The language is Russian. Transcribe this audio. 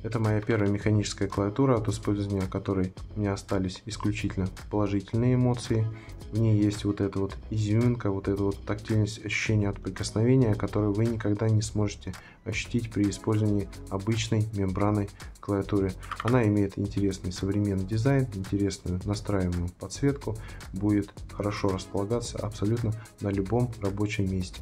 Это моя первая механическая клавиатура, от использования которой у меня остались исключительно положительные эмоции. В ней есть вот эта вот изюминка, вот эта вот тактильность, ощущение от прикосновения, которое вы никогда не сможете ощутить при использовании обычной мембранной клавиатуры. Она имеет интересный современный дизайн, интересную настраиваемую подсветку, будет хорошо располагаться абсолютно на любом рабочем месте.